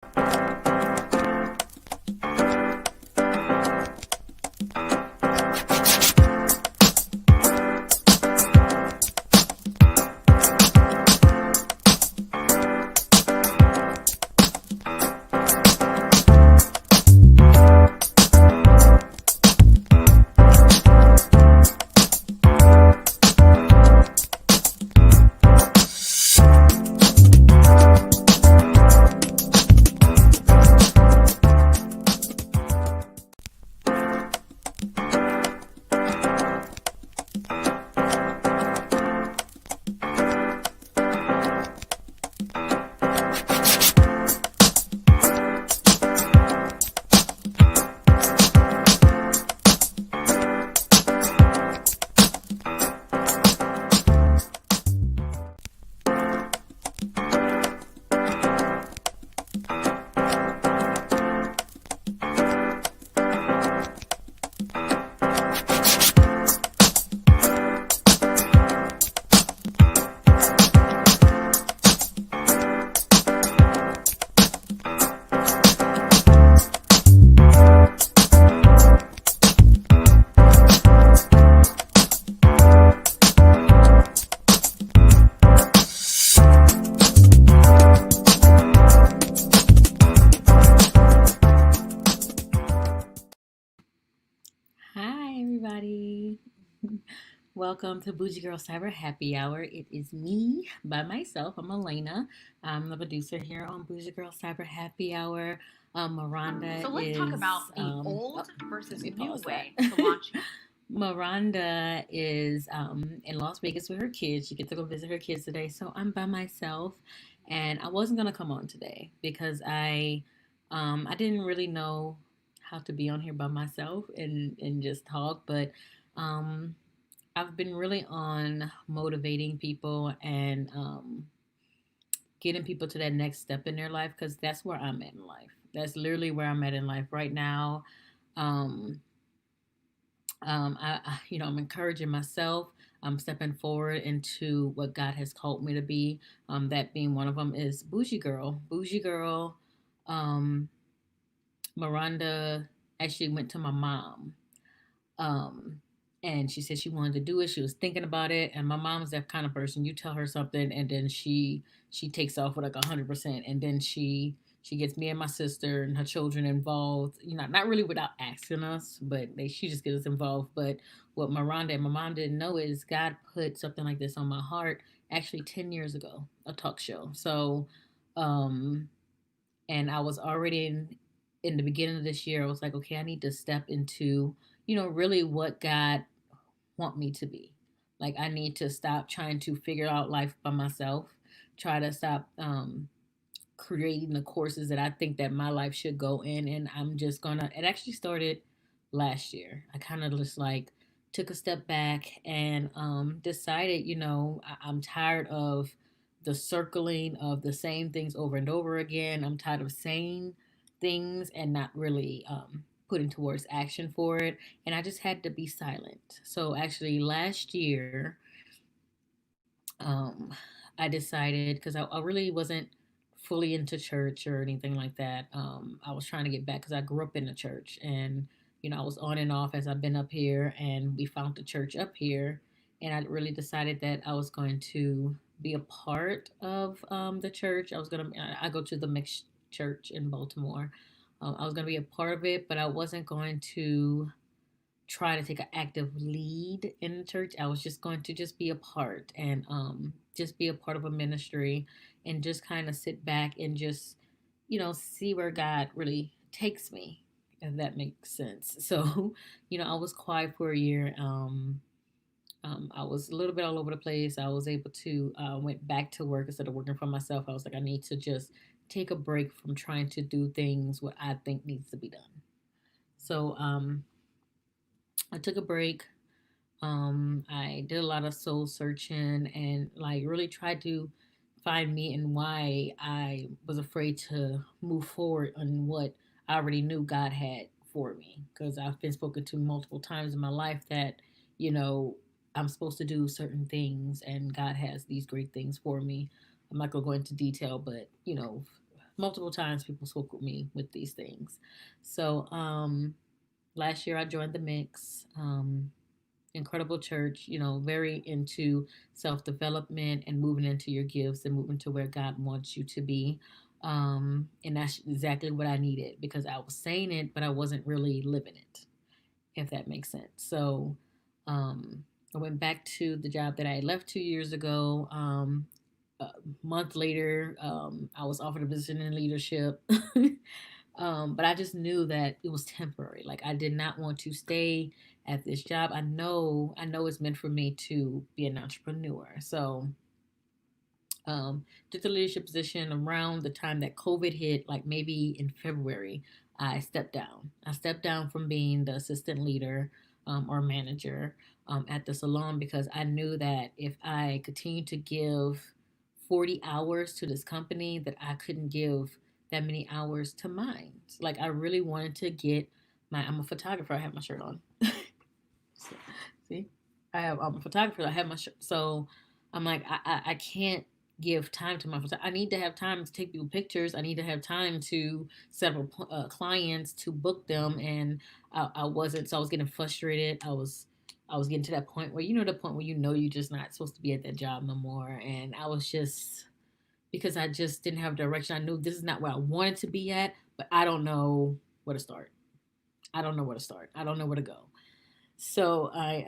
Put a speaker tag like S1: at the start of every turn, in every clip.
S1: Hi, everybody. Welcome to Bougie Girl Cyber Happy Hour. It is me by myself. I'm Elena. I'm the producer here on Bougie Girl Cyber Happy Hour. Miranda
S2: So let's
S1: is.
S2: talk about the
S1: Oh,
S2: old versus
S1: let me
S2: new
S1: pause
S2: way
S1: that.
S2: to launch.
S1: Miranda is in Las Vegas with her kids. She gets to go visit her kids today. So I'm by myself, and I wasn't gonna come on today because I didn't really know how to be on here by myself and just talk, but um, I've been really on motivating people and getting people to that next step in their life because that's where I'm at in life. That's literally where I'm at in life right now. Um, I'm encouraging myself. I'm stepping forward into what God has called me to be. That being one of them is bougie girl. Bougie girl. Um, Miranda actually went to my mom. Um, and she said she wanted to do it. She was thinking about it, and my mom's that kind of person. You tell her something, and then she takes off with like 100%, and then she gets me and my sister and her children involved. You know, not really without asking us, but she just gets us involved. But what Miranda and my mom didn't know is God put something like this on my heart actually 10 years ago, a talk show. So, um, and I was already in the beginning of this year. I was like, okay, I need to step into really what God want me to be. Like I need to stop trying to figure out life by myself. Try to stop creating the courses that I think that my life should go in, and I'm just gonna. It actually started last year. I kind of just like took a step back and decided, I'm tired of the circling of the same things over and over again. I'm tired of saying things and not really putting towards action for it. And I just had to be silent. So actually, last year, um, I decided because I really wasn't fully into church or anything like that. I was trying to get back because I grew up in the church, and I was on and off as I've been up here, and we found the church up here, and I really decided that I was going to be a part of the church. I go to the mixed church in Baltimore. I was gonna be a part of it, but I wasn't going to try to take an active lead in the church. I was just going to just be a part and just be a part of a ministry and just kind of sit back and just see where God really takes me, if that makes sense. So, I was quiet for a year. I was a little bit all over the place. I was able to went back to work instead of working for myself. I was like, I need to just take a break from trying to do things what I think needs to be done. So I took a break. I did a lot of soul searching and like really tried to find me and why I was afraid to move forward on what I already knew God had for me. Because I've been spoken to multiple times in my life that, you know, I'm supposed to do certain things and God has these great things for me. I'm not gonna go into detail, but multiple times people spoke with me with these things. So last year I joined the Mix. Incredible church, very into self development and moving into your gifts and moving to where God wants you to be. And that's exactly what I needed because I was saying it, but I wasn't really living it, if that makes sense. So I went back to the job that I left 2 years ago. A month later, I was offered a position in leadership. But I just knew that it was temporary. Like I did not want to stay at this job. I know it's meant for me to be an entrepreneur. So took the leadership position around the time that COVID hit, like maybe in February. I stepped down. I stepped down from being the assistant leader or manager at the salon because I knew that if I continued to give 40 hours to this company, that I couldn't give that many hours to mine. Like I really wanted to get I'm a photographer. I have my shirt on. See, I'm a photographer. I have my shirt. So I'm like, I can't give time to my photography. I need to have time to take people pictures. I need to have time to several clients to book them. And I wasn't, so I was getting frustrated. I was getting to that point where, the point where you're just not supposed to be at that job no more. And I was just, because I just didn't have direction. I knew this is not where I wanted to be at, but I don't know where to start. I don't know where to start. I don't know where to go. So I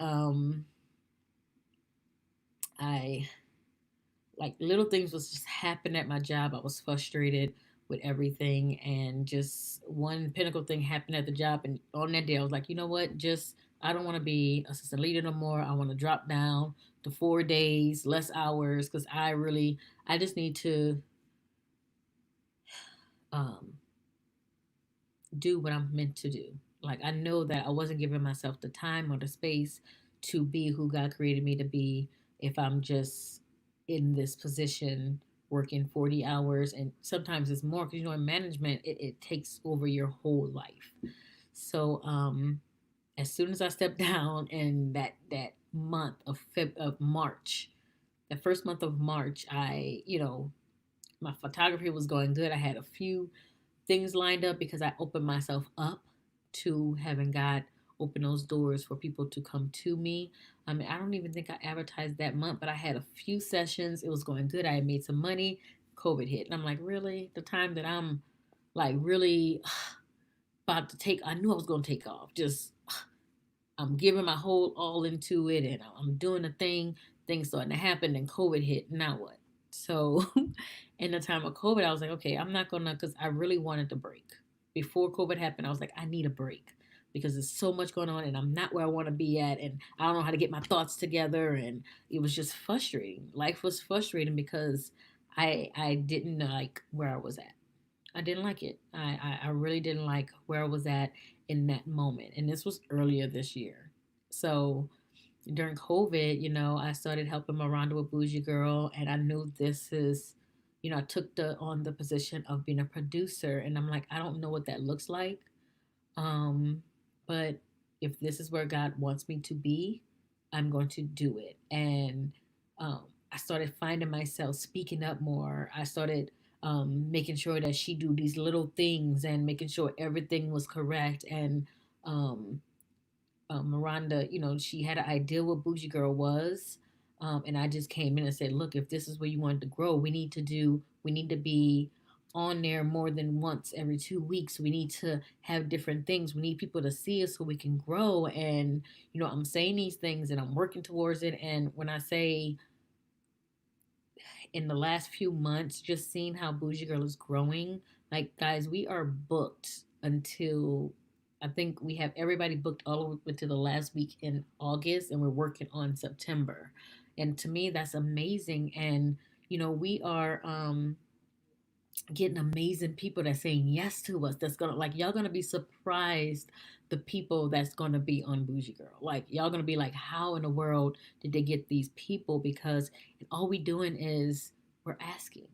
S1: like little things was just happening at my job. I was frustrated with everything, and just one pinnacle thing happened at the job. And on that day, I was like, you know what? Just I don't want to be assistant leader no more. I want to drop down to 4 days, less hours, because I just need to um, do what I'm meant to do. Like I know that I wasn't giving myself the time or the space to be who God created me to be if I'm just in this position working 40 hours, and sometimes it's more because in management it takes over your whole life. So as soon as I stepped down in that month of March, the first month of March, my photography was going good. I had a few things lined up because I opened myself up to having God open those doors for people to come to me. I mean, I don't even think I advertised that month, but I had a few sessions. It was going good. I had made some money. COVID hit. And I'm like, really? The time that I'm like really about to take, I knew I was going to take off. Just I'm giving my whole all into it, and I'm doing the thing. Things starting to happen, and COVID hit. Now what? So, in the time of COVID, I was like, okay, I'm not gonna, because I really wanted to break. Before COVID happened, I was like, I need a break because there's so much going on, and I'm not where I want to be at, and I don't know how to get my thoughts together, and it was just frustrating. Life was frustrating because I didn't like where I was at. I didn't like it. I really didn't like where I was at in that moment. And this was earlier this year. So during COVID, I started helping Miranda with Bougie Girl, and I knew this is, I took the position of being a producer, and I'm like, I don't know what that looks like. Um, but if this is where God wants me to be, I'm going to do it. And I started finding myself speaking up more. I started making sure that she do these little things and making sure everything was correct. And um, Miranda, she had an idea what Bougie Girl was. And I just came in and said, look, if this is where you wanted to grow, we need to be on there more than once every 2 weeks. We need to have different things. We need people to see us so we can grow. And, I'm saying these things and I'm working towards it. And when I say in the last few months, just seeing how Bougie Girl is growing. Like, guys, we are booked until I think we have everybody booked all the way to the last week in August, and we're working on September. And to me, that's amazing. And we are getting amazing people that's saying yes to us. That's gonna like y'all gonna be surprised the people that's gonna be on Bougie Girl. Like y'all gonna be like, how in the world did they get these people? Because all we doing is we're asking.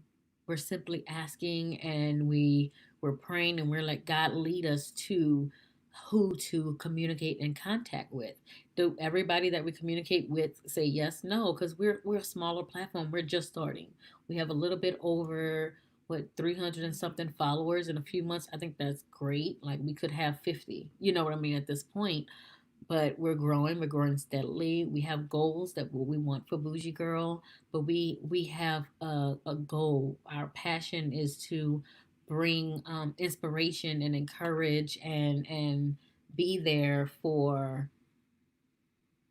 S1: We're simply asking, and we're praying, and we're like, God lead us to who to communicate and contact with. Do everybody that we communicate with say yes? No, because we're a smaller platform. We're just starting. We have a little bit over what 300 and something followers in a few months. I think that's great. Like we could have 50. You know what I mean at this point, but we're growing steadily. We have goals that what we want for Bougie Girl, but we have a goal. Our passion is to bring inspiration and encourage and be there for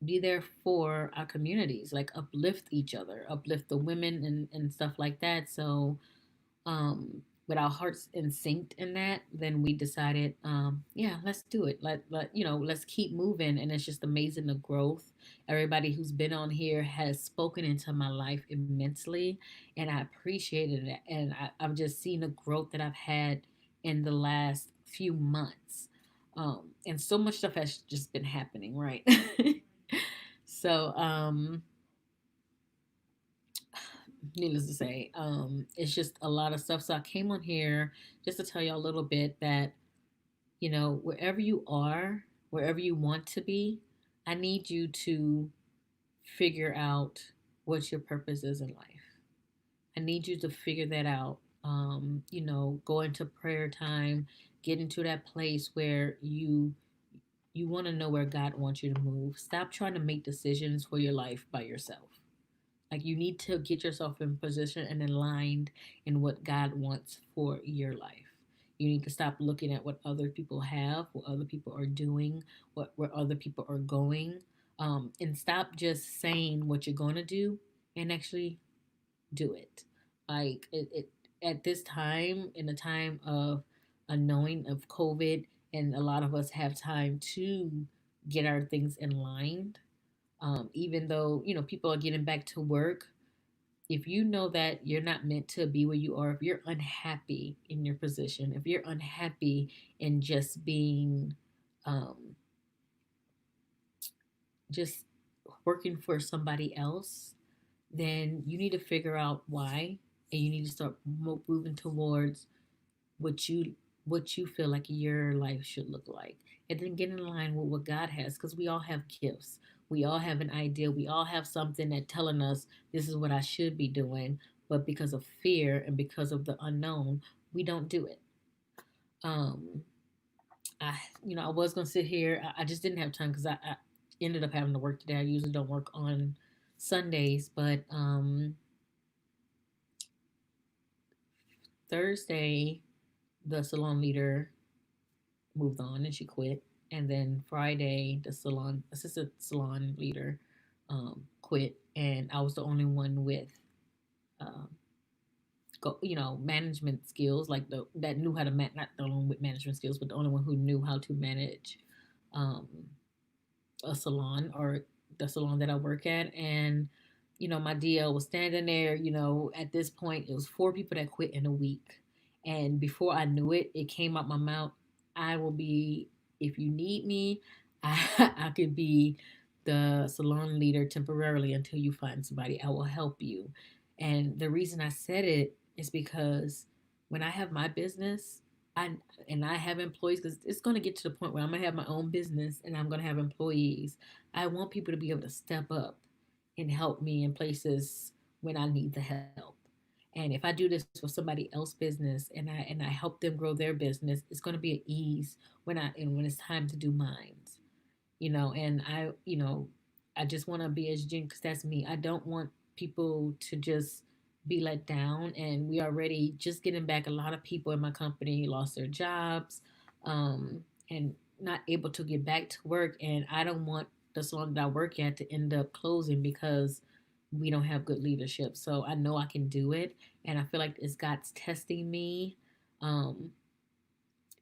S1: be there for our communities, like uplift each other, uplift the women and stuff like that. So with our hearts in sync in that, then we decided, yeah, let's do it. Let's keep moving. And it's just amazing the growth. Everybody who's been on here has spoken into my life immensely, and I appreciated it. And I've just seen the growth that I've had in the last few months. And so much stuff has just been happening, right? So, needless to say, it's just a lot of stuff. So I came on here just to tell you a little bit that, wherever you are, wherever you want to be, I need you to figure out what your purpose is in life. I need you to figure that out. Go into prayer time, get into that place where you want to know where God wants you to move. Stop trying to make decisions for your life by yourself. Like you need to get yourself in position and aligned in what God wants for your life. You need to stop looking at what other people have, what other people are doing, where other people are going, and stop just saying what you're going to do and actually do it. Like it at this time, in the time of unknowing of COVID, and a lot of us have time to get our things in line. Even though people are getting back to work, if you know that you're not meant to be where you are, if you're unhappy in your position, if you're unhappy in just being, um, just working for somebody else, then you need to figure out why, and you need to start moving towards what you feel like your life should look like, and then get in line with what God has, because we all have gifts, we all have an idea, we all have something that telling us this is what I should be doing, but because of fear and because of the unknown, we don't do it. um I was gonna sit here, I just didn't have time because I ended up having to work today. I usually don't work on Sundays, but Thursday the salon leader moved on and she quit. And then Friday, the salon assistant salon leader quit, and I was the only one with, um, management skills, like the that knew how to not the only one with management skills, but the only one who knew how to manage um, a salon, or the salon that I work at. And, my DL was standing there. At this point, it was four people that quit in a week. And before I knew it, it came out my mouth. I will be, if you need me, I could be the salon leader temporarily until you find somebody. I will help you. And the reason I said it is because when I have my business, I I have employees, because it's going to get to the point where I'm going to have my own business and I'm going to have employees. I want people to be able to step up and help me in places when I need the help. And if I do this for somebody else's business and I help them grow their business, it's going to be an ease when it's time to do mine. And I just want to be as genuine, because that's me. I don't want people to just be let down. And we already just getting back, a lot of people in my company lost their jobs, and not able to get back to work. And I don't want the salon that I work at to end up closing because we don't have good leadership. So I know I can do it, and I feel like it's God's testing me. Um,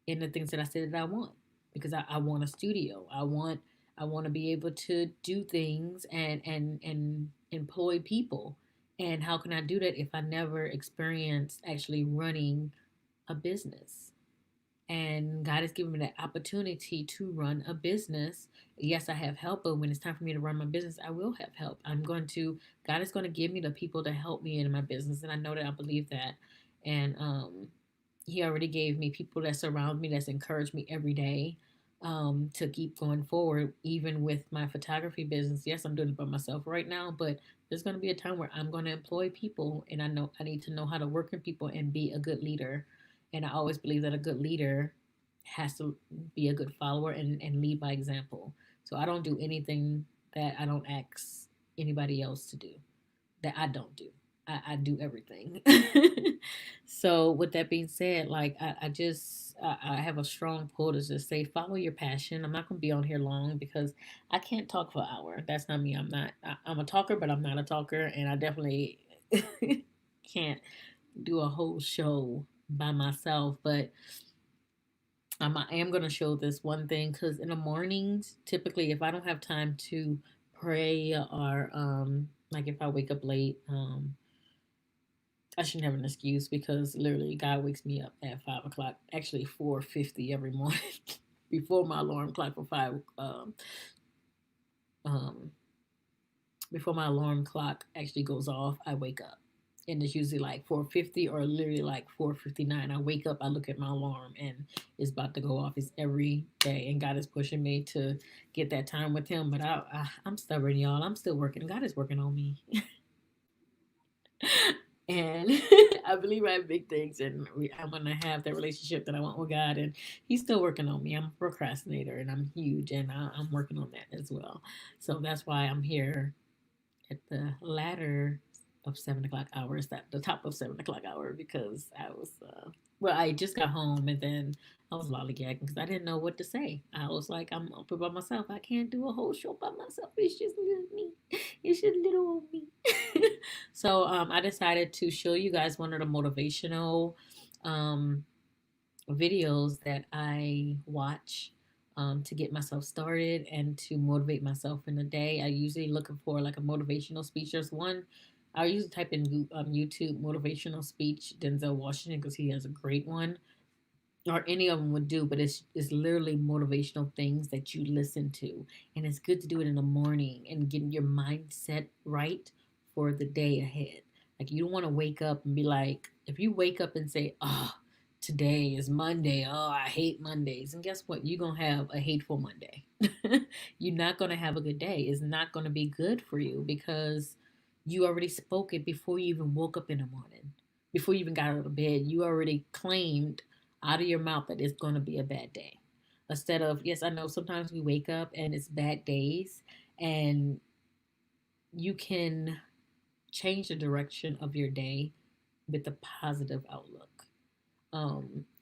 S1: in the things that I said that I want, because I want a studio. I want to be able to do things and employ people. And how can I do that if I never experienced actually running a business? And God has given me that opportunity to run a business. Yes, I have help, but when it's time for me to run my business, I will have help. God is going to give me the people to help me in my business. And I know that, I believe that. And He already gave me people that surround me, that's encouraged me every day. to keep going forward, even with my photography business. Yes, I'm doing it by myself right now, but there's going to be a time where I'm going to employ people, and I know I need to know how to work with people and be a good leader. And I always believe that a good leader has to be a good follower and lead by example. So I don't do anything that I don't ask anybody else to do, that I don't do. I do everything. So with that being said, like I have a strong pull to just say follow your passion. I'm not gonna be on here long because I can't talk for an hour. That's not me. I'm a talker, but I'm not a talker, and I definitely can't do a whole show by myself. But I am gonna show this one thing because in the mornings, typically, if I don't have time to pray or like if I wake up late, I shouldn't have an excuse because literally God wakes me up at 5 o'clock, actually 4:50 every morning, before my alarm clock for um before my alarm clock actually goes off. I wake up, and it's usually like 4:50 or literally like 4:59. I wake up, I look at my alarm, and it's about to go off. It's every day, and God is pushing me to get that time with Him. But I'm stubborn, y'all. I'm still working. God is working on me. And I believe I have big things, and I'm gonna have that relationship that I want with God. And He's still working on me. I'm a procrastinator, and I'm huge, and I'm working on that as well. So that's why I'm here at the latter of 7 o'clock hour. It's at the top of 7 o'clock hour because I was well, I just got home and then I was lollygagging because I didn't know what to say. I was like, I'm up by myself. I can't do a whole show by myself. It's just little me. It's just little old me. So I decided to show you guys one of the motivational um, videos that I watch to get myself started and to motivate myself in the day. I usually looking for like a motivational speech. There's one I usually type in YouTube motivational speech Denzel Washington because he has a great one, or any of them would do, but it's literally motivational things that you listen to, and it's good to do it in the morning and getting your mindset right for the day ahead. Like you don't want to wake up and be like, if you wake up and say, "Oh, today is Monday. Oh, I hate Mondays," and guess what? You're gonna have a hateful Monday. You're not gonna have a good day. It's not gonna be good for you because you already spoke it before you even woke up in the morning. Before you even got out of bed, you already claimed out of your mouth that it's going to be a bad day. Instead of, yes, I know sometimes we wake up and it's bad days, and you can change the direction of your day with a positive outlook.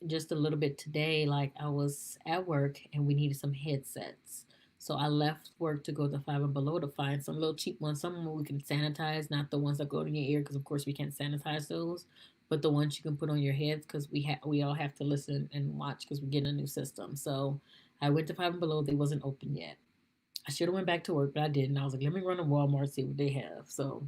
S1: Just a little bit today, like I was at work and we needed some headsets. So I left work to go to Five and Below to find some little cheap ones, some we can sanitize, not the ones that go in your ear, because of course we can't sanitize those, but the ones you can put on your heads, because we all have to listen and watch because we're getting a new system. So I went to Five and Below. They wasn't open yet. I should have went back to work, but I didn't. I was like, let me run to Walmart, see what they have. So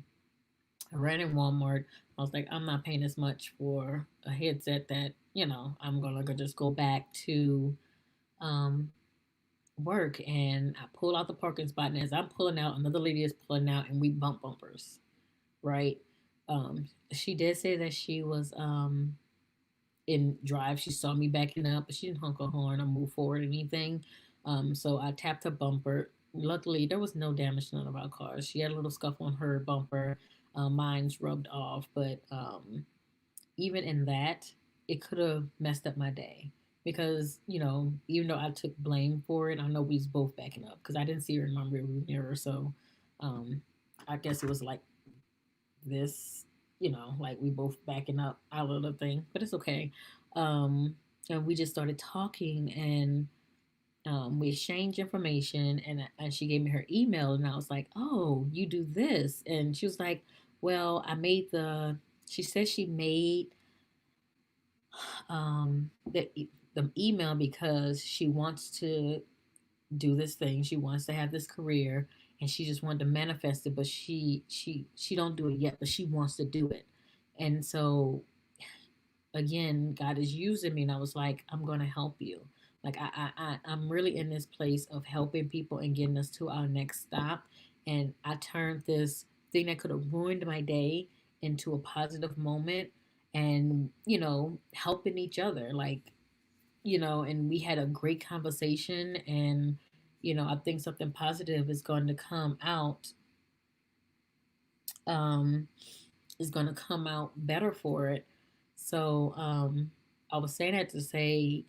S1: I ran in Walmart. I was like, I'm not paying as much for a headset that, I'm gonna just go back to um work. And I pull out the parking spot, and as I'm pulling out, another lady is pulling out, and we bump bumpers, right? She did say that she was in drive. She saw me backing up, but she didn't honk her horn or move forward or anything. So I tapped her bumper. Luckily, there was no damage to none of our cars. She had a little scuff on her bumper. Mine's rubbed off, but even in that, it could have messed up my day because even though I took blame for it, I know we was both backing up because I didn't see her in my rearview mirror. So um, I guess it was like this, like we both backing up out of the thing, but it's okay. Um, and we just started talking, and we exchanged information, and she gave me her email, and I was like, "Oh, you do this?" And she was like, "Well, I made the." She said she made the email because she wants to do this thing. She wants to have this career, and she just wanted to manifest it, but she don't do it yet, but she wants to do it. And so again, God is using me, and I was like, I'm gonna help you. Like I'm really in this place of helping people and getting us to our next stop. And I turned this thing that could have ruined my day into a positive moment, and helping each other. Like and we had a great conversation, and I think something positive is going to come out, um is going to come out better for it. So I was saying that to say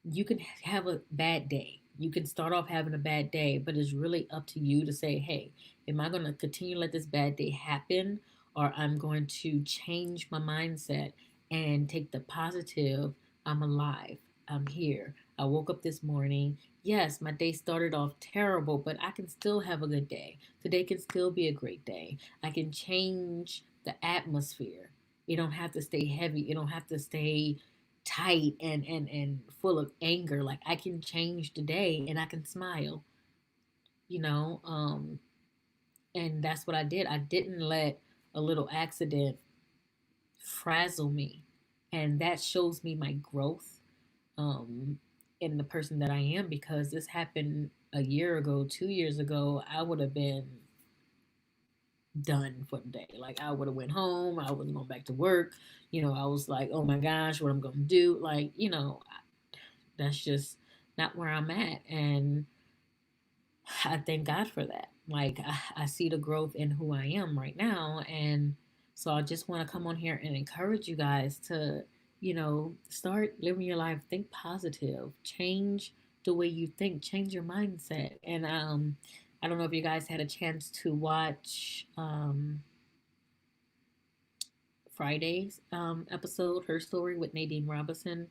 S1: you can have a bad day. You can start off having a bad day, but it's really up to you to say, hey, am I going to continue to let this bad day happen, or I'm going to change my mindset and take the positive? I'm alive. I'm here. I woke up this morning. Yes, my day started off terrible, but I can still have a good day. Today can still be a great day. I can change the atmosphere. It don't have to stay heavy. It don't have to stay tight and full of anger. Like I can change the day and I can smile, you know. And that's what I did. I didn't let a little accident frazzle me. And that shows me my growth um in the person that I am, because this happened a year ago, 2 years ago, I would have been done for the day. Like I would have went home, I wasn't going back to work. I was like, oh my gosh, what I'm gonna do? Like, that's just not where I'm at. And I thank God for that. Like I see the growth in who I am right now. And so I just want to come on here and encourage you guys to, start living your life, think positive, change the way you think, change your mindset. And I don't know if you guys had a chance to watch Friday's episode, her story with Nadine Robinson.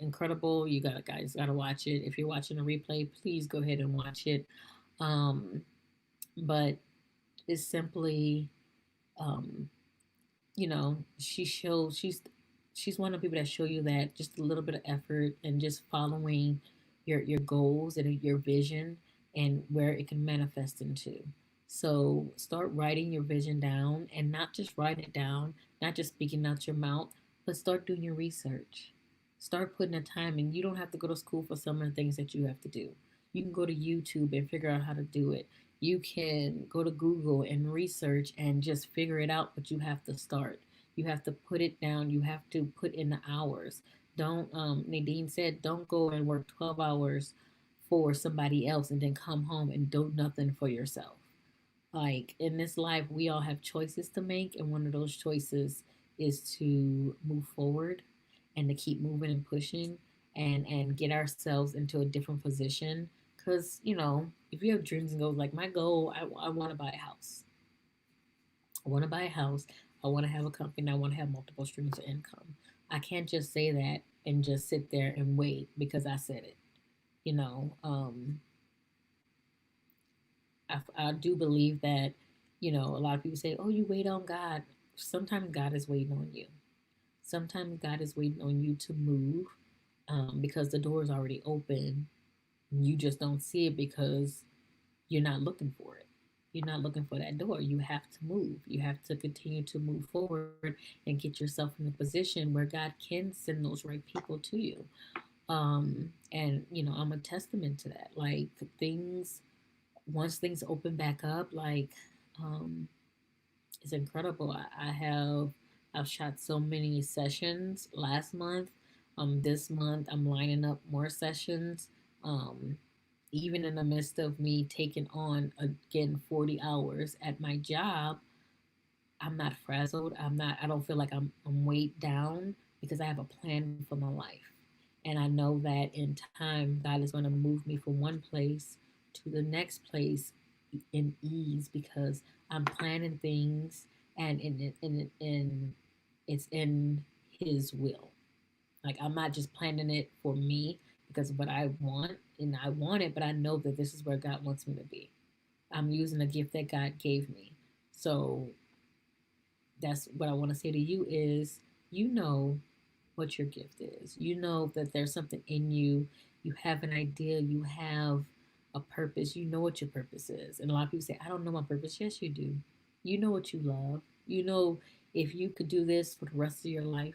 S1: Incredible. You got guys got to watch it. If you're watching a replay, please go ahead and watch it. Um, but it's simply, um, she's one of the people that show you that just a little bit of effort and just following your goals and your vision and where it can manifest into. So start writing your vision down, and not just writing it down, not just speaking out your mouth, but start doing your research. Start putting the time in. You don't have to go to school for some of the things that you have to do. You can go to YouTube and figure out how to do it. You can go to Google and research and just figure it out, but you have to start. You have to put it down. You have to put in the hours. Don't, Nadine said, don't go and work 12 hours for somebody else and then come home and do nothing for yourself. Like in this life, we all have choices to make, and one of those choices is to move forward and to keep moving and pushing and get ourselves into a different position. Because if you have dreams and goals, like my goal, I want to buy a house. I want to buy a house. I want to have a company. I want to have multiple streams of income. I can't just say that and just sit there and wait because I said it. You know, um, I do believe that, a lot of people say, oh, you wait on God. Sometimes God is waiting on you. Sometimes God is waiting on you to move, because the door is already open. You just don't see it because you're not looking for it. You're not looking for that door. You have to move. You have to continue to move forward and get yourself in a position where God can send those right people to you. And I'm a testament to that. Like things, once things open back up, like um, it's incredible. I've shot so many sessions last month. This month I'm lining up more sessions. Um, Even in the midst of me taking on again 40 hours at my job, I'm not frazzled. I don't feel like I'm weighed down because I have a plan for my life. And I know that in time God is going to move me from one place to the next place in ease, because I'm planning things, and it's in his will. Like I'm not just planning it for me because of what I want, and I want it, but I know that this is where God wants me to be. I'm using a gift that God gave me. So that's what I want to say to you is, you know what your gift is. You know that there's something in you. You have an idea. You have a purpose. You know what your purpose is. And a lot of people say, I don't know my purpose. Yes, you do. You know what you love. You know, if you could do this for the rest of your life,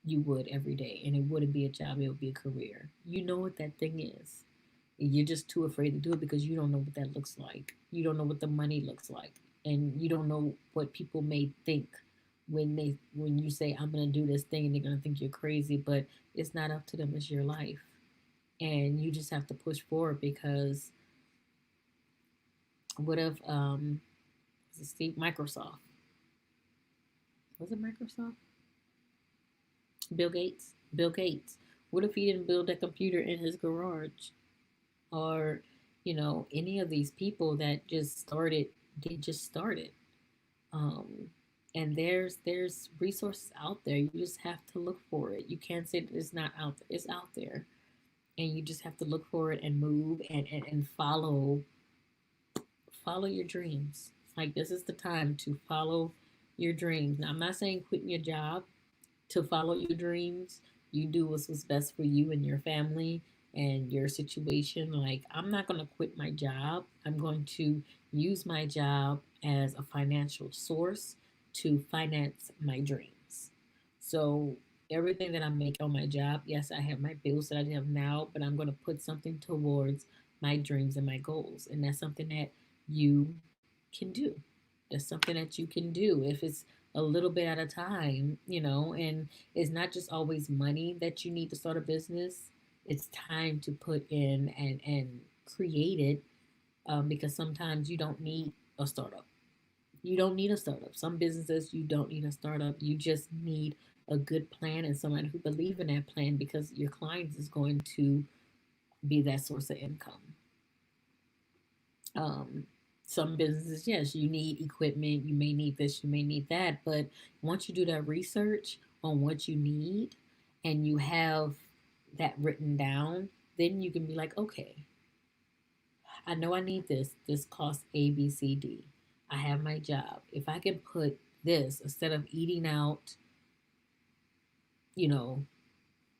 S1: you would every day. And it wouldn't be a job, it would be a career. You know what that thing is. You're just too afraid to do it because you don't know what that looks like. You don't know what the money looks like. And you don't know what people may think when you say I'm gonna do this thing, and they're gonna think you're crazy, but it's not up to them. It's your life, and you just have to push forward because what if was it Steve Microsoft? Was it Microsoft? Bill Gates. Bill Gates. What if he didn't build that computer in his garage? Or, any of these people that just started, they just started. Um, and there's resources out there. You just have to look for it. You can't say that it's not out there. It's out there. And you just have to look for it and move and follow your dreams. Like this is the time to follow your dreams. Now I'm not saying quitting your job to follow your dreams. You do what's best for you and your family and your situation. Like, I'm not going to quit my job. I'm going to use my job as a financial source to finance my dreams. So, everything that I make on my job, yes, I have my bills that I have now, but I'm going to put something towards my dreams and my goals. And that's something that you can do. That's something that you can do if it's a little bit at a time, and it's not just always money that you need to start a business. It's time to put in and create it, because sometimes you don't need a startup. You don't need a startup. Some businesses, you don't need a startup. You just need a good plan and someone who believes in that plan, because your clients is going to be that source of income. Um, some businesses, yes, you need equipment, you may need this, you may need that, but once you do that research on what you need and you have that written down, then you can be like, okay, I know I need this. This costs A, B, C, D. I have my job. If I can put this instead of eating out, you know,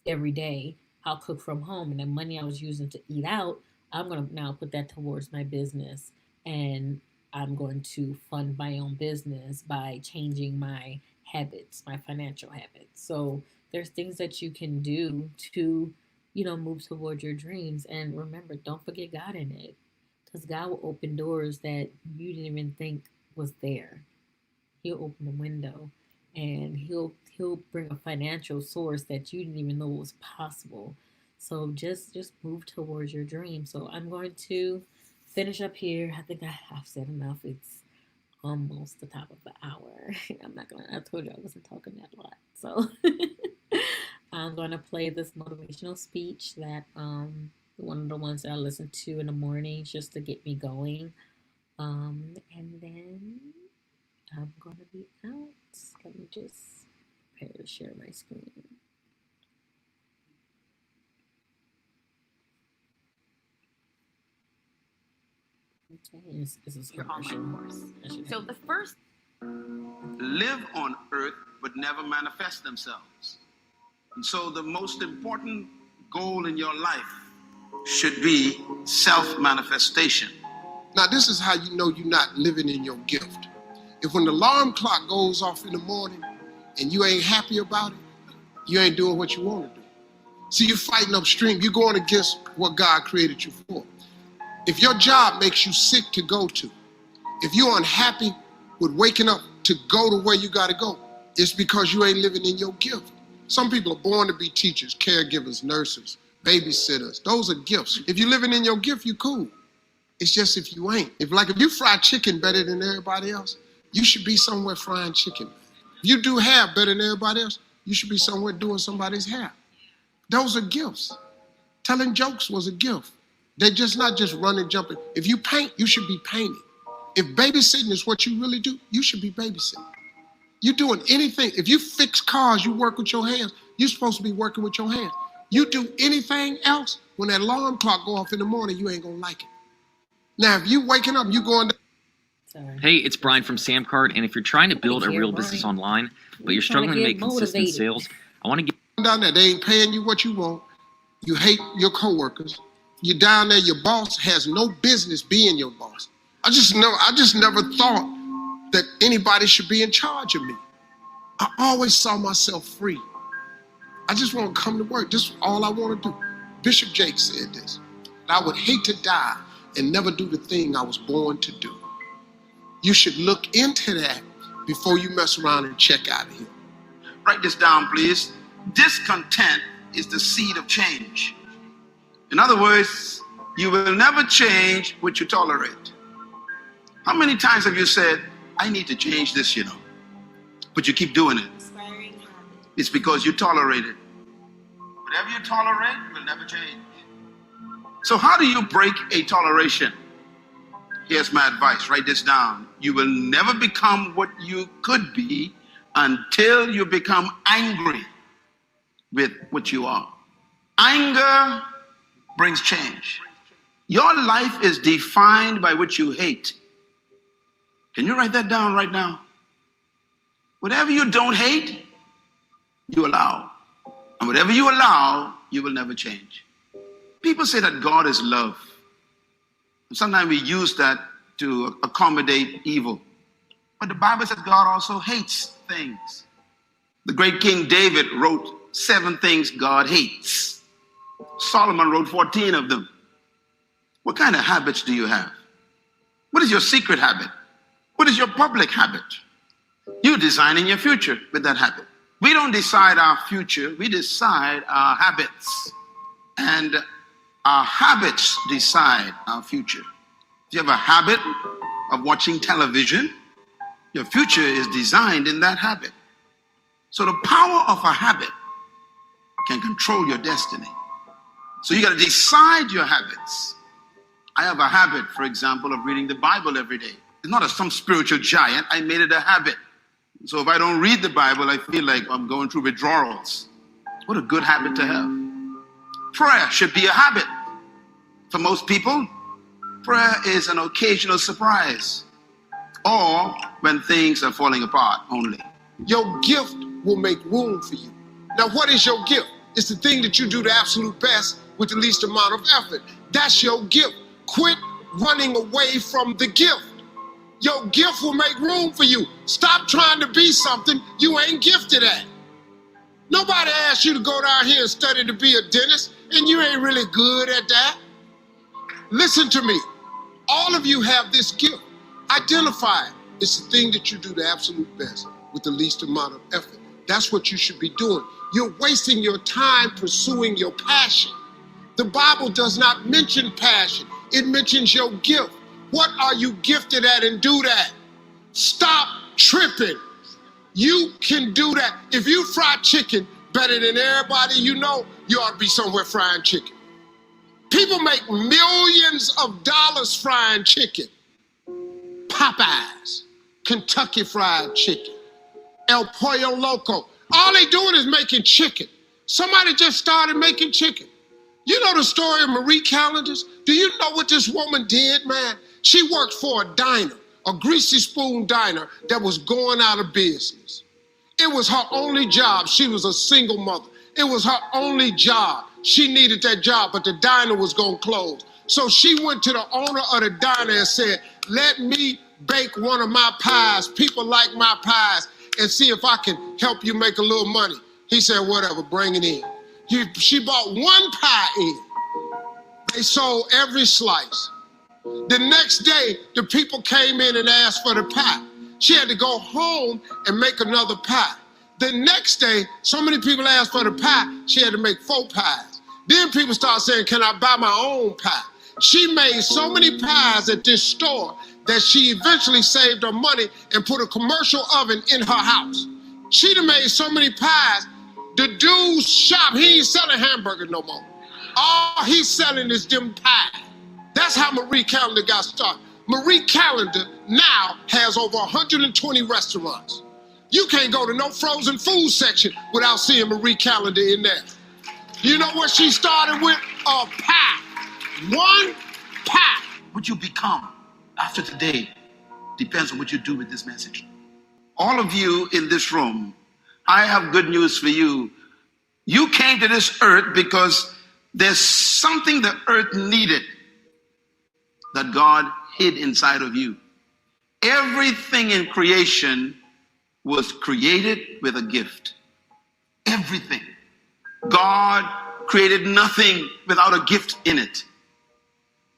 S1: every day, I'll cook from home. And the money I was using to eat out, I'm going to now put that towards my business. And I'm going to fund my own business by changing my habits, my financial habits. So there's things that you can do to, move towards your dreams. And remember, don't forget God in it, because God will open doors that you didn't even think was there. He'll open the window, and he'll bring a financial source that you didn't even know was possible. So just move towards your dream. So I'm going to finish up here. I think I've said enough. It's almost the top of the hour. I told you I wasn't talking that a lot. So I'm going to play this motivational speech that one of the ones that I listen to in the morning just to get me going. And then I'm going to be out. Let me just prepare to share my screen. Okay, this is your online course. So the first
S2: live on earth but never manifest themselves. And so the most important goal in your life should be self-manifestation. Now, this is how you know you're not living in your gift. If when the alarm clock goes off in the morning and you ain't happy about it, you ain't doing what you want to do. See, you're fighting upstream. You're going against what God created you for. If your job makes you sick to go to, if you're unhappy with waking up to go to where you got to go, it's because you ain't living in your gift. Some people are born to be teachers, caregivers, nurses, babysitters. Those are gifts. If you're living in your gift, you're cool. It's just if you ain't. If you fry chicken better than everybody else, you should be somewhere frying chicken. If you do hair better than everybody else, you should be somewhere doing somebody's hair. Those are gifts. Telling jokes was a gift. They're just not just running, jumping. If you paint, you should be painting. If babysitting is what you really do, you should be babysitting. You're doing anything. If you fix cars, you work with your hands. You're supposed to be working with your hands. You do anything else, when that alarm clock go off in the morning, you ain't gonna like it. Now, if you waking up, you going to...
S1: Sorry.
S3: Hey, it's Brian from Samcart, and if you're trying to build a real business online, but you're struggling to make consistent sales, I want to get
S2: down there. They ain't paying you what you want. You hate your coworkers. You're down there. Your boss has no business being your boss. I just never thought that anybody should be in charge of me. I always saw myself free. I just want to come to work. This is all I want to do. Bishop Jake said this. I would hate to die and never do the thing I was born to do. You should look into that before you mess around and check out of here. Write this down, please. Discontent is the seed of change. In other words, you will never change what you tolerate. How many times have you said, I need to change this, but you keep doing it? It's because you tolerate it. Whatever you tolerate will never change. So how do you break a toleration? Here's my advice. Write this down. You will never become what you could be until you become angry with what you are. Anger brings change. Your life is defined by what you hate. Can you write that down right now? Whatever you don't hate, you allow. And whatever you allow, you will never change. People say that God is love. And sometimes we use that to accommodate evil. But the Bible says God also hates things. The great King David wrote 7 things God hates. Solomon wrote 14 of them. What kind of habits do you have? What is your secret habit? What is your public habit? You're designing your future with that habit. We don't decide our future, we decide our habits. And our habits decide our future. If you have a habit of watching television, your future is designed in that habit. So the power of a habit can control your destiny. So you got to decide your habits. I have a habit, for example, of reading the Bible every day. It's not some spiritual giant. I made it a habit. So if I don't read the Bible, I feel like I'm going through withdrawals. What a good habit to have. Prayer should be a habit. For most people, prayer is an occasional surprise, or when things are falling apart only. Your gift will make room for you. Now, what is your gift? It's the thing that you do the absolute best with the least amount of effort. That's your gift. Quit running away from the gift. Your gift will make room for you. Stop trying to be something you ain't gifted at. Nobody asked you to go down here and study to be a dentist, and you ain't really good at that. Listen to me. All of you have this gift. Identify it. It's the thing that you do the absolute best with the least amount of effort. That's what you should be doing. You're wasting your time pursuing your passion. The Bible does not mention passion. It mentions your gift. What are you gifted at, and do that? Stop tripping. You can do that. If you fry chicken better than everybody you know, you ought to be somewhere frying chicken. People make millions of dollars frying chicken. Popeyes, Kentucky Fried Chicken, El Pollo Loco. All they doing is making chicken. Somebody just started making chicken. You know the story of Marie Callender's? Do you know what this woman did, man? She worked for a diner, a greasy spoon diner that was going out of business. It was her only job. She was a single mother. It was her only job. She needed that job, but the diner was going to close. So she went to the owner of the diner and said, let me bake one of my pies. People like my pies, and see if I can help you make a little money. He said, whatever, bring it in. She bought one pie in. They sold every slice. The next day, the people came in and asked for the pie. She had to go home and make another pie. The next day, so many people asked for the pie, she had to make 4 pies. Then people started saying, can I buy my own pie? She made so many pies at this store that she eventually saved her money and put a commercial oven in her house. She done made so many pies, the dude's shop, he ain't selling hamburgers no more. All he's selling is them pies. That's how Marie Callender got started. Marie Callender now has over 120 restaurants. You can't go to no frozen food section without seeing Marie Callender in there. You know what she started with? A pie. One pie. What you become after today depends on what you do with this message. All of you in this room, I have good news for you. You came to this earth because there's something the earth needed that God hid inside of you. Everything in creation was created with a gift. Everything. God created nothing without a gift in it.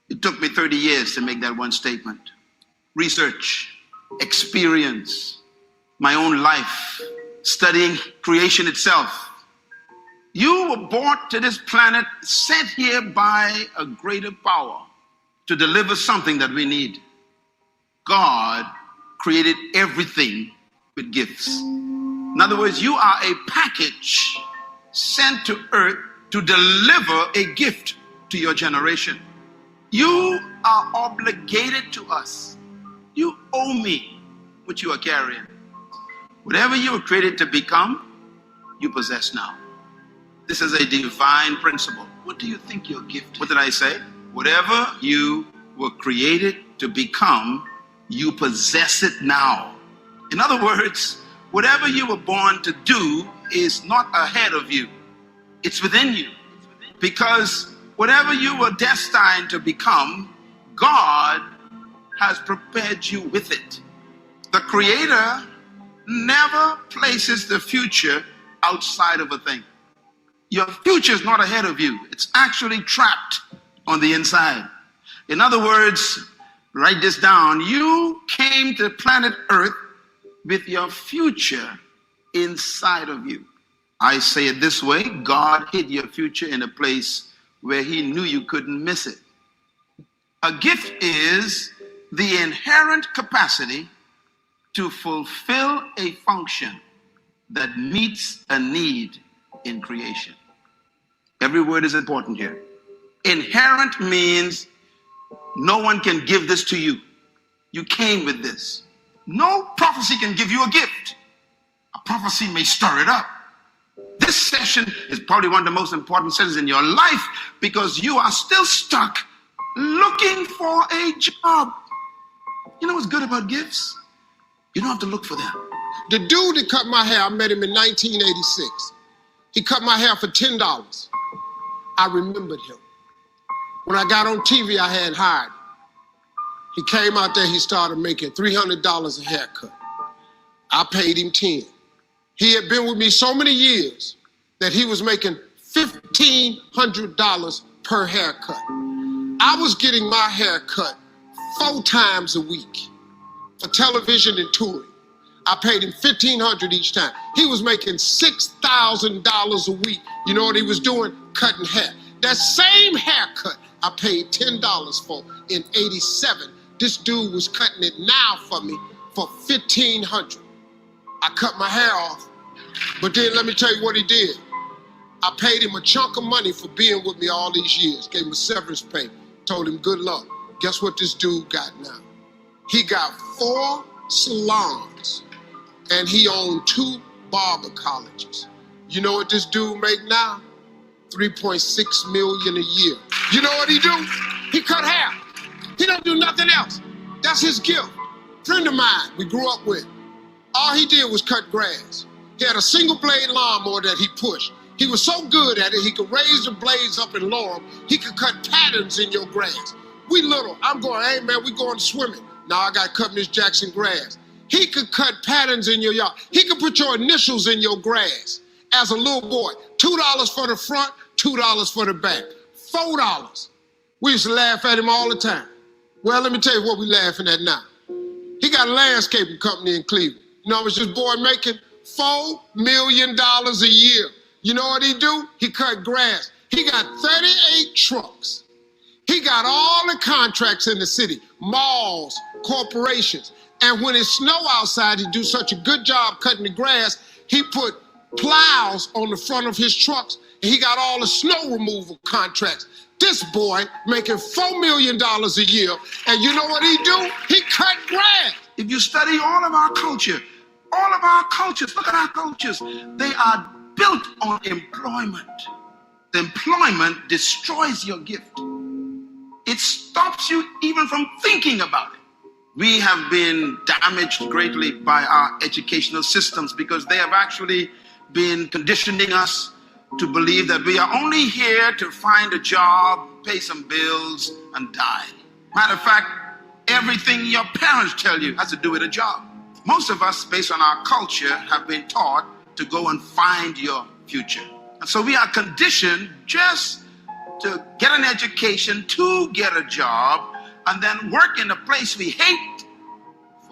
S2: It took me 30 years to make that one statement. Research, experience, my own life, studying creation itself. You were brought to this planet, sent here by a greater power to deliver something that we need. God created everything with gifts. In other words, you are a package sent to earth to deliver a gift to your generation. You are obligated to us. You owe me what you are carrying. Whatever you were created to become, you possess now. This is a divine principle. What do you think your gift is? What did I say? Whatever you were created to become, you possess it now. In other words, whatever you were born to do is not ahead of you. It's within you. Because whatever you were destined to become, God has prepared you with it. The Creator never places the future outside of a thing. Your future is not ahead of you. It's actually trapped on the inside. In other words, write this down. You came to planet Earth with your future inside of you. I say it this way: God hid your future in a place where he knew you couldn't miss it. A gift is the inherent capacity to fulfill a function that meets a need in creation. Every word is important here. Inherent means no one can give this to you. You came with this. No prophecy can give you a gift. A prophecy may stir it up. This session is probably one of the most important sessions in your life because you are still stuck looking for a job. You know what's good about gifts? You don't have to look for them.
S4: The dude that cut my hair, I met him in 1986. He cut my hair for $10. I remembered him. When I got on TV, I had hired him. He came out there, he started making $300 a haircut. I paid him $10. He had been with me so many years that he was making $1,500 per haircut. I was getting my hair cut 4 times a week for television and touring. I paid him $1,500 each time. He was making $6,000 a week. You know what he was doing? Cutting hair. That same haircut I paid $10 for in '87. This dude was cutting it now for me for $1,500. I cut my hair off, but then let me tell you what he did. I paid him a chunk of money for being with me all these years. Gave him a severance pay. Told him good luck. Guess what this dude got now? He got 4 salons and he owned 2 barber colleges. You know what this dude make now? $3.6 million a year. You know what he do? He cut hair. He don't do nothing else. That's his gift. Friend of mine we grew up with. All he did was cut grass. He had a single blade lawnmower that he pushed. He was so good at it, he could raise the blades up and lower them. He could cut patterns in your grass. We little, I'm going, hey man, we going swimming. Now I got cut Miss Jackson grass. He could cut patterns in your yard. He could put your initials in your grass. As a little boy, $2 for the front, $2 for the back, $4. We used to laugh at him all the time. Well, let me tell you what we laughing at now. He got a landscaping company in Cleveland. You know how much this boy making? $4 million a year. You know what he do? He cut grass. He got 38 trucks. He got all the contracts in the city, malls, corporations. And when it snow outside, he do such a good job cutting the grass, he put plows on the front of his trucks, and he got all the snow removal contracts. This boy making $4 million a year, and you know what he do? He cut grass.
S2: If you study all of our cultures, look at our cultures, they are built on employment. The employment destroys your gift. It stops you even from thinking about it. We have been damaged greatly by our educational systems because they have actually been conditioning us to believe that we are only here to find a job, pay some bills, and die. Matter of fact, everything your parents tell you has to do with a job. Most of us, based on our culture, have been taught to go and find your future. And so we are conditioned just to get an education, to get a job, and then work in a place we hate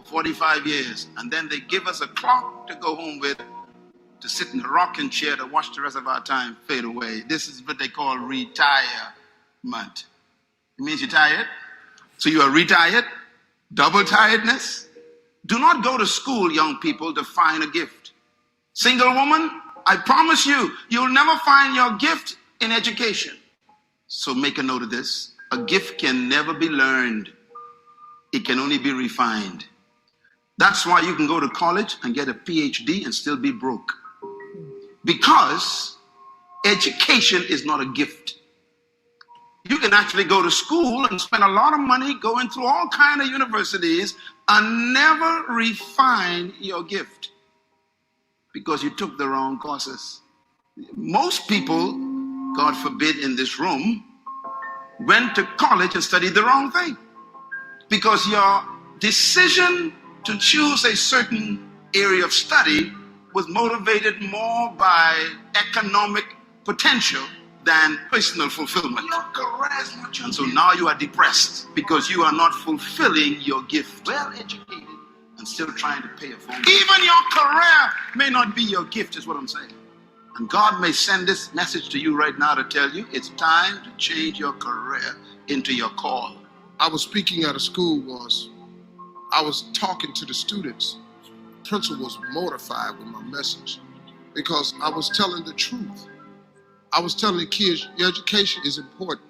S2: for 45 years, and then they give us a clock to go home with, to sit in a rocking chair to watch the rest of our time fade away. This is what they call retirement. It means you're tired. So you are retired, double tiredness. Do not go to school, young people, to find a gift. Single woman, I promise you, you'll never find your gift in education. So make a note of this. A gift can never be learned. It can only be refined. That's why you can go to college and get a PhD and still be broke. Because education is not a gift. You can actually go to school and spend a lot of money going through all kinds of universities and never refine your gift because you took the wrong courses. Most people, God forbid, in this room, went to college and studied the wrong thing because your decision to choose a certain area of study was motivated more by economic potential than personal fulfillment. And so now you are depressed because you are not fulfilling your gift. Well educated and still trying to pay a phone. Even your career may not be your gift, is what I'm saying. And God may send this message to you right now to tell you it's time to change your career into your call.
S4: I was speaking at a school once. I was talking to the students. The principal was mortified with my message because I was telling the truth. I was telling the kids, your education is important,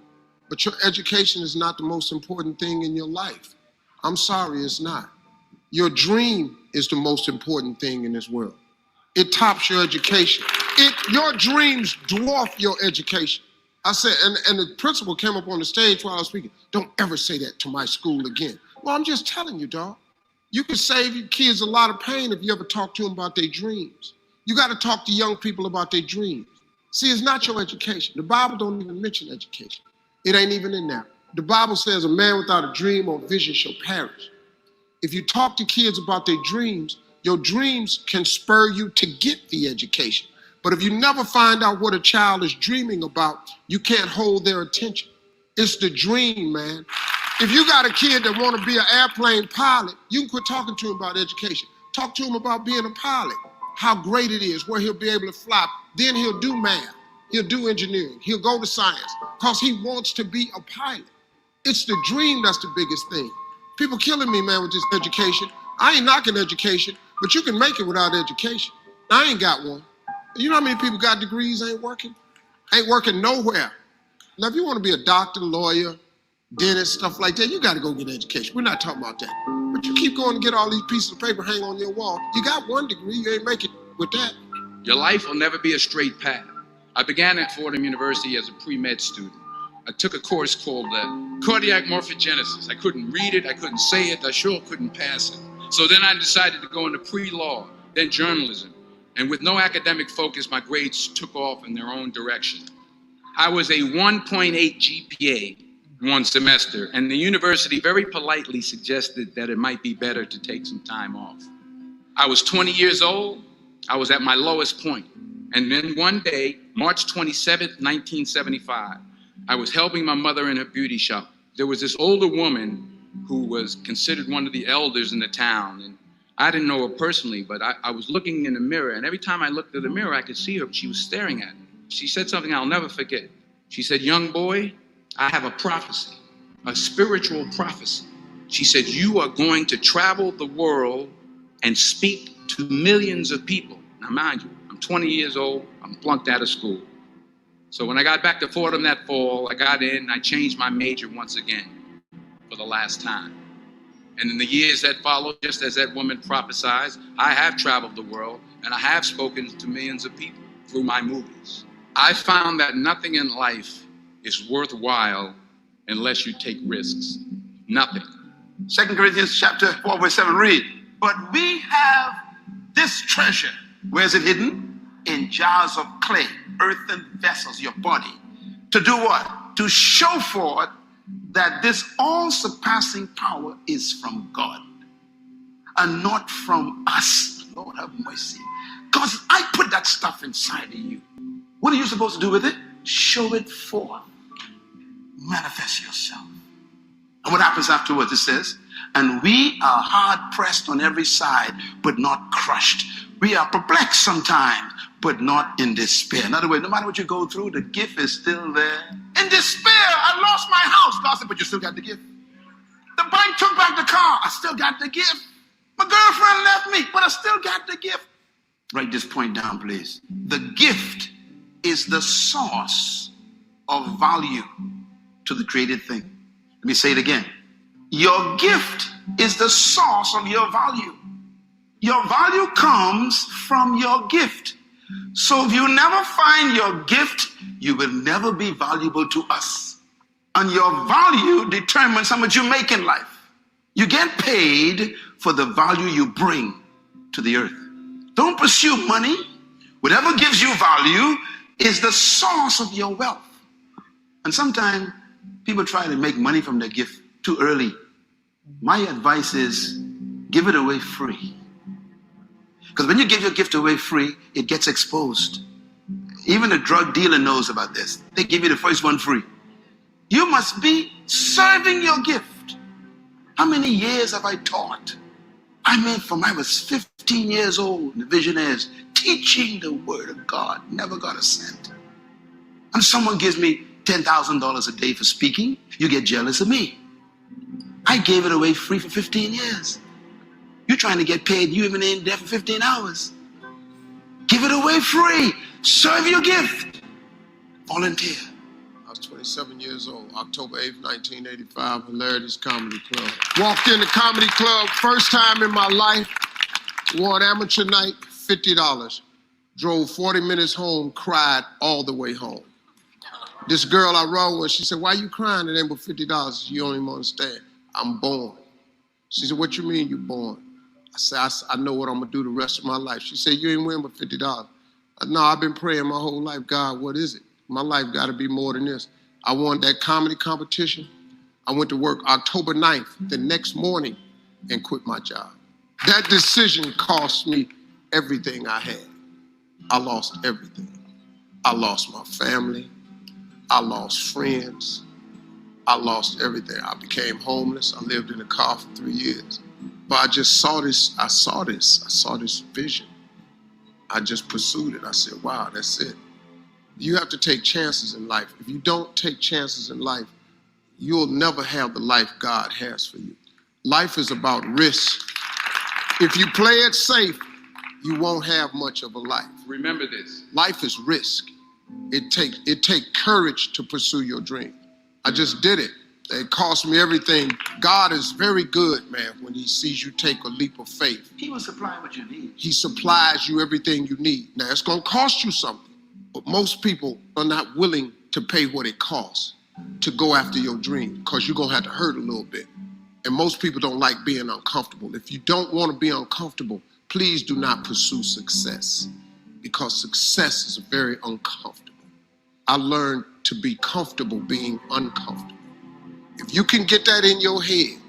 S4: but your education is not the most important thing in your life. I'm sorry, it's not. Your dream is the most important thing in this world. It tops your education. Your dreams dwarf your education. I said, and the principal came up on the stage while I was speaking, don't ever say that to my school again. Well, I'm just telling you, dog. You can save your kids a lot of pain if you ever talk to them about their dreams. You got to talk to young people about their dreams. See, it's not your education. The Bible don't even mention education. It ain't even in there. The Bible says a man without a dream or vision shall perish. If you talk to kids about their dreams, your dreams can spur you to get the education. But if you never find out what a child is dreaming about, you can't hold their attention. It's the dream, man. If you got a kid that want to be an airplane pilot, you can quit talking to him about education. Talk to him about being a pilot, how great it is, where he'll be able to fly. Then he'll do math, he'll do engineering, he'll go to science, because he wants to be a pilot. It's the dream that's the biggest thing. People killing me, man, with this education. I ain't knocking education, but you can make it without education. I ain't got one. You know how many people got degrees, ain't working nowhere. Now, if you want to be a doctor, lawyer, dentist, stuff like that, you got to go get education. We're not talking about that. But you keep going to get all these pieces of paper hang on your wall. You got one degree, you ain't make it with that.
S5: Your life will never be a straight path. I began at Fordham University as a pre-med student. I took a course called cardiac morphogenesis. I couldn't read it, I couldn't say it, I sure couldn't pass it. So then I decided to go into pre-law, then journalism. And with no academic focus, my grades took off in their own direction. I was a 1.8 GPA one semester, and the university very politely suggested that it might be better to take some time off. I was 20 years old. I was at my lowest point. And then one day, March 27th, 1975, I was helping my mother in her beauty shop. There was this older woman who was considered one of the elders in the town. And I didn't know her personally, but I was looking in the mirror. And every time I looked at the mirror, I could see her. She was staring at me. She said something I'll never forget. She said, "Young boy, I have a prophecy, a spiritual prophecy." She said, "You are going to travel the world and speak to millions of people." Now, mind you, I'm 20 years old, I'm flunked out of school. So when I got back to Fordham that fall, I got in, I changed my major once again for the last time. And in the years that followed, just as that woman prophesied, I have traveled the world and I have spoken to millions of people through my movies. I found that nothing in life is worthwhile unless you take risks. Nothing.
S2: 2 Corinthians chapter 4, verse 7, read. But we have this treasure. Where is it hidden? In jars of clay, earthen vessels, your body. To do what? To show forth that this all-surpassing power is from God and not from us. Lord have mercy. Because I put that stuff inside of you. What are you supposed to do with it? Show it forth. Manifest yourself. And what happens afterwards? It says, and we are hard pressed on every side, but not crushed. We are perplexed sometimes, but not in despair. In other words, no matter what you go through, the gift is still there. In despair, I lost my house. God said, but you still got the gift. The bank took back the car. I still got the gift. My girlfriend left me, but I still got the gift. Write this point down, please. The gift is the source of value to the created thing. Let me say it again. Your gift is the source of your value. Your value comes from your gift. So if you never find your gift, you will never be valuable to us. And your value determines how much you make in life. You get paid for the value you bring to the earth. Don't pursue money. Whatever gives you value is the source of your wealth. And sometimes people try to make money from their gift too early. My advice is give it away free. Because when you give your gift away free, it gets exposed. Even a drug dealer knows about this. They give you the first one free. You must be serving your gift. How many years have I taught? I mean, from I was 15 years old, the visionaries, teaching the word of God, never got a cent. And someone gives me $10,000 a day for speaking, you get jealous of me. I gave it away free for 15 years. You're trying to get paid, you even ain't there for 15 hours. Give it away free. Serve your gift. Volunteer.
S4: I was 27 years old, October 8th, 1985, Hilarity's Comedy Club. Walked in the comedy club, first time in my life, won amateur night, $50. Drove 40 minutes home, cried all the way home. This girl I run with, she said, why you crying? It ain't but $50. You don't even understand. I'm born. She said, what you mean you born? I said, I know what I'm gonna do the rest of my life. She said, you ain't winning but $50. No, I've been praying my whole life, God, what is it? My life gotta be more than this. I won that comedy competition. I went to work October 9th, the next morning, and quit my job. That decision cost me everything I had. I lost everything. I lost my family. I lost friends. I lost everything. I became homeless. I lived in a car for 3 years. But I just saw this, I saw this vision. I just pursued it. I said, wow, that's it. You have to take chances in life. If you don't take chances in life, you'll never have the life God has for you. Life is about risk. If you play it safe, you won't have much of a life.
S5: Remember this.
S4: Life is risk. It takes courage to pursue your dream. I just did it. It cost me everything. God is very good, man, when he sees you take a leap of faith.
S2: He will supply what you need.
S4: He supplies you everything you need. Now, it's going to cost you something, but most people are not willing to pay what it costs to go after your dream, because you're going to have to hurt a little bit. And most people don't like being uncomfortable. If you don't want to be uncomfortable, please do not pursue success, because success is very uncomfortable. I learned to be comfortable being uncomfortable. If you can get that in your head,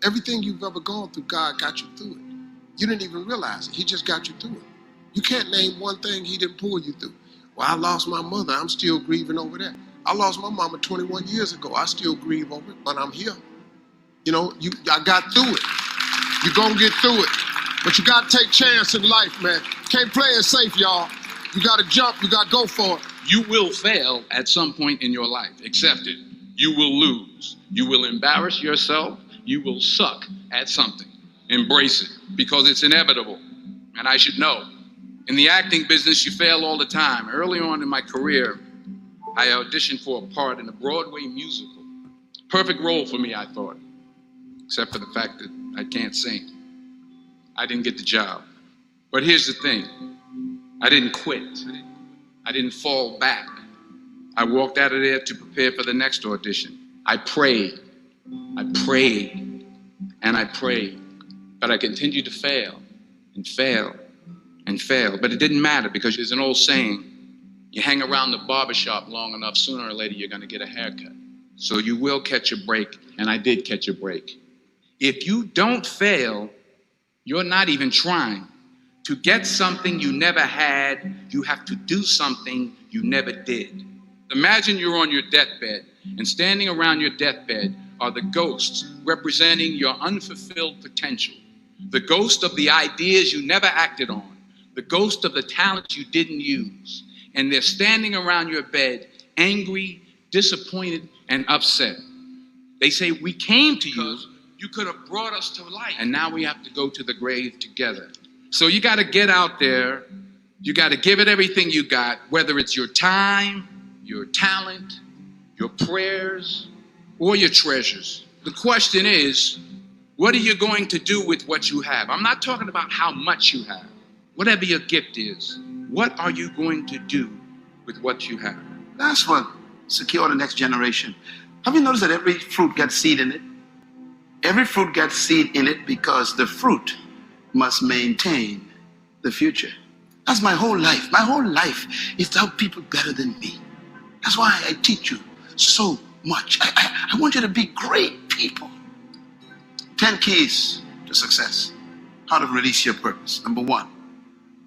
S4: everything you've ever gone through, God got you through it. You didn't even realize it. He just got you through it. You can't name one thing he didn't pull you through. Well, I lost my mother. I'm still grieving over that. I lost my mama 21 years ago. I still grieve over it, but I'm here. You know, I got through it. You're going to get through it. But you got to take chance in life, man. Can't play it safe, y'all. You got to jump. You got to go for it.
S5: You will fail at some point in your life. Accept it. You will lose. You will embarrass yourself. You will suck at something. Embrace it, because it's inevitable. And I should know. In the acting business, you fail all the time. Early on in my career, I auditioned for a part in a Broadway musical. Perfect role for me, I thought, except for the fact that I can't sing. I didn't get the job. But here's the thing. I didn't quit. I didn't fall back. I walked out of there to prepare for the next audition. I prayed, and I prayed. But I continued to fail and fail and fail. But it didn't matter, because there's an old saying, you hang around the barbershop long enough, sooner or later you're gonna get a haircut. So you will catch a break, and I did catch a break. If you don't fail, you're not even trying. To get something you never had, you have to do something you never did. Imagine you're on your deathbed, and standing around your deathbed are the ghosts representing your unfulfilled potential, the ghost of the ideas you never acted on, the ghost of the talents you didn't use. And they're standing around your bed, angry, disappointed, and upset. They say, we came to you. You could have brought us to life. And now we have to go to the grave together. So you got to get out there. You got to give it everything you got, whether it's your time, your talent, your prayers, or your treasures. The question is, what are you going to do with what you have? I'm not talking about how much you have. Whatever your gift is, what are you going to do with what you have?
S2: That's what secure the next generation. Have you noticed that every fruit gets seed in it? Every fruit gets seed in it because the fruit must maintain the future. That's my whole life. My whole life is to help people better than me. That's why I teach you so much. I want you to be great people. 10 keys to success. How to release your purpose. Number 1,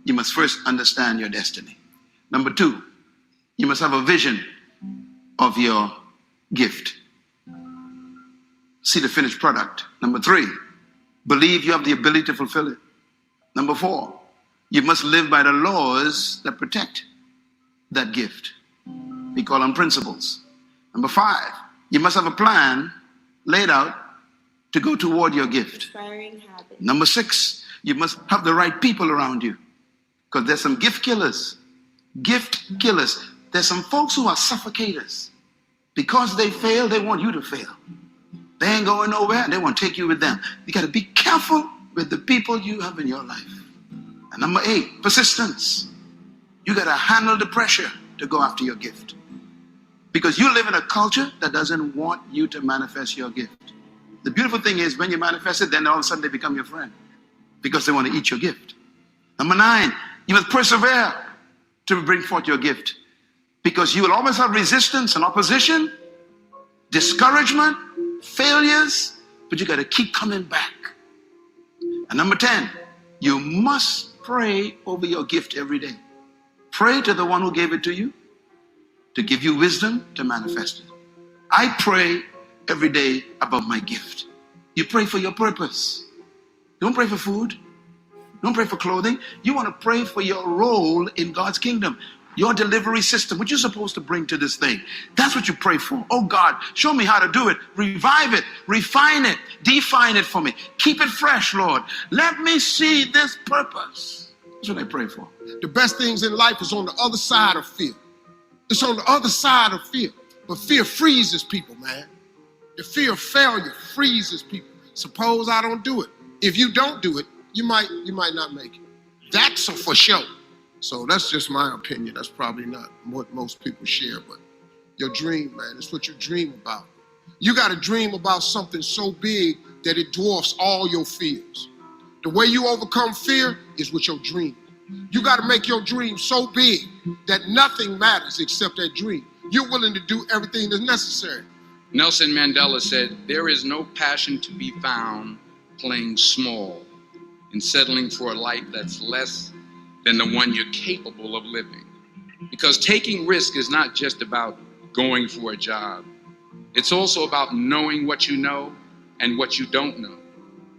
S2: you must first understand your destiny. Number 2, you must have a vision of your gift. See the finished product. Number 3, believe you have the ability to fulfill it. Number 4, you must live by the laws that protect that gift. We call them principles. Number 5, you must have a plan laid out to go toward your gift. Number 6, you must have the right people around you. Because there's some gift killers. Gift killers. There's some folks who are suffocators. Because they fail, they want you to fail. They ain't going nowhere, and they want to take you with them. You got to be careful with the people you have in your life. And number 8, persistence. You got to handle the pressure to go after your gift. Because you live in a culture that doesn't want you to manifest your gift. The beautiful thing is when you manifest it, then all of a sudden they become your friend. Because they want to eat your gift. Number 9, you must persevere to bring forth your gift. Because you will always have resistance and opposition, discouragement, failures, but you got to keep coming back. And number 10, you must pray over your gift every day. Pray to the one who gave it to you to give you wisdom to manifest it. I pray every day about my gift. You pray for your purpose. You don't pray for food. You don't pray for clothing. You want to pray for your role in God's kingdom. Your delivery system, what you're supposed to bring to this thing. That's what you pray for. Oh God, show me how to do it. Revive it. Refine it. Define it for me. Keep it fresh, Lord. Let me see this purpose. That's what I pray for.
S4: The best things in life is on the other side of fear. It's on the other side of fear. But fear freezes people, man. The fear of failure freezes people. Suppose I don't do it. If you don't do it, you might not make it. That's for sure. So that's just my opinion. That's probably not what most people share, but your dream, man, it's what you dream about. You got to dream about something so big that it dwarfs all your fears. The way you overcome fear is with your dream. You got to make your dream so big that nothing matters except that dream. You're willing to do everything that's necessary.
S5: Nelson Mandela said, there is no passion to be found playing small and settling for a life that's less than the one you're capable of living. Because taking risk is not just about going for a job. It's also about knowing what you know and what you don't know.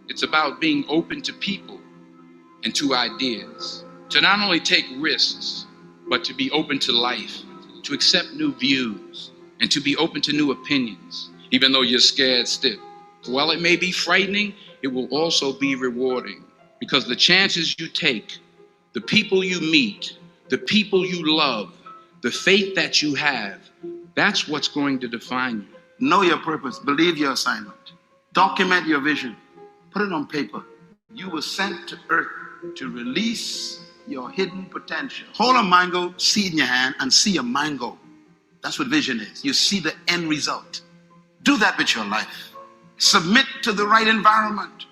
S5: It's about being open to people and to ideas. To not only take risks, but to be open to life, to accept new views, and to be open to new opinions, even though you're scared stiff. While it may be frightening, it will also be rewarding. Because the chances you take, the people you meet, the people you love, the faith that you have, that's what's going to define you.
S2: Know your purpose. Believe your assignment. Document your vision. Put it on paper. You were sent to earth to release your hidden potential. Hold a mango seed in your hand and see a mango. That's what vision is. You see the end result. Do that with your life. Submit to the right environment.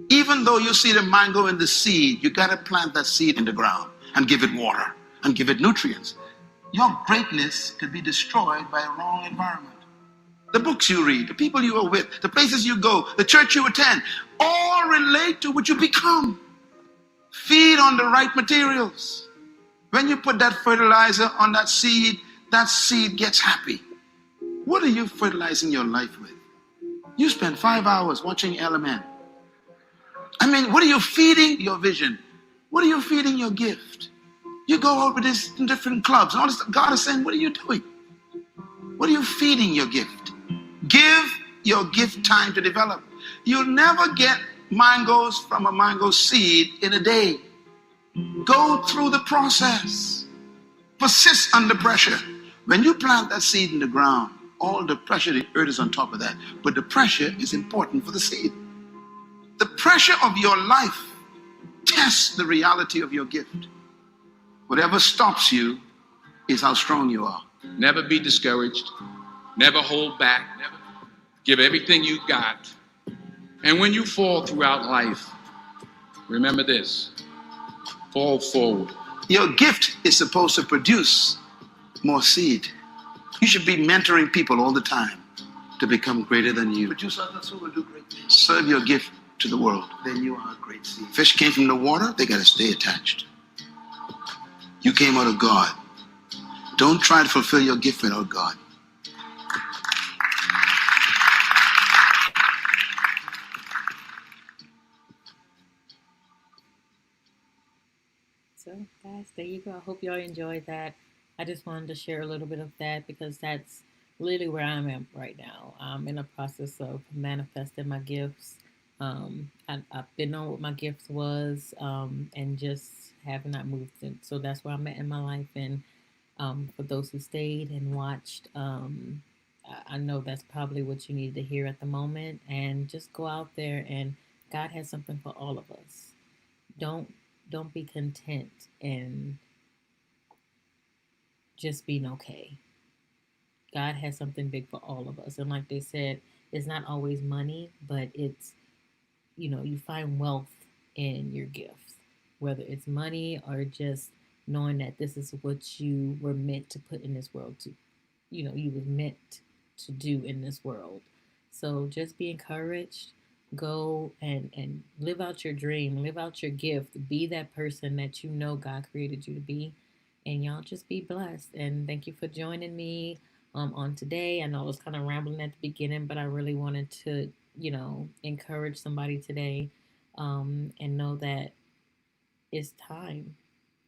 S2: Even though you see the mango in the seed, you got to plant that seed in the ground and give it water and give it nutrients. Your greatness could be destroyed by a wrong environment. The books you read, the people you are with, the places you go, the church you attend, all relate to what you become. Feed on the right materials. When you put that fertilizer on that seed gets happy. What are you fertilizing your life with? You spend 5 hours watching Element. I mean, what are you feeding your vision? What are you feeding your gift? You go out with these different clubs. And all this, God is saying, what are you doing? What are you feeding your gift? Give your gift time to develop. You'll never get mangoes from a mango seed in a day. Go through the process. Persist under pressure. When you plant that seed in the ground, all the pressure, the earth is on top of that. But the pressure is important for the seed. The pressure of your life tests the reality of your gift. Whatever stops you is how strong you are.
S5: Never be discouraged. Never hold back. Give everything you got. And when you fall throughout life, remember this: fall forward.
S2: Your gift is supposed to produce more seed. You should be mentoring people all the time to become greater than you. Produce others who will do great things. Serve your gift to the world. Then you are a great seed. Fish came from the water, they got to stay attached. You came out of God. Don't try to fulfill your gift without God.
S1: So, guys, there you go. I hope y'all enjoyed that. I just wanted to share a little bit of that because that's really where I'm at right now. I'm in a process of manifesting my gifts. I've been on what my gifts was, and just have not moved. And so that's where I'm at in my life. And for those who stayed and watched, I know that's probably what you need to hear at the moment. And just go out there, and God has something for all of us. Don't don't be content in just being okay. God has something big for all of us. And like they said, it's not always money, but it's, you find wealth in your gifts, whether it's money or just knowing that this is what you were meant to put in this world to, you were meant to do in this world. So just be encouraged. Go and live out your dream, live out your gift, be that person that you know God created you to be. And y'all just be blessed. And thank you for joining me on today. I know I was kind of rambling at the beginning, but I really wanted to, encourage somebody today, and know that it's time.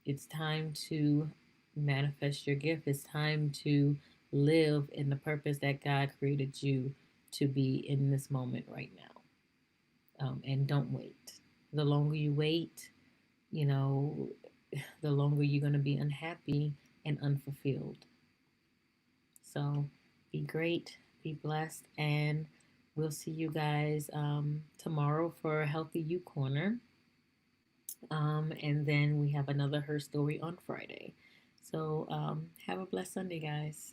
S1: It's time to manifest your gift. It's time to live in the purpose that God created you to be in this moment right now. And don't wait. The longer you wait, you know, the longer you're going to be unhappy and unfulfilled. So be great, be blessed, and we'll see you guys tomorrow for a Healthy You Corner. And then we have another Her Story on Friday. So have a blessed Sunday, guys.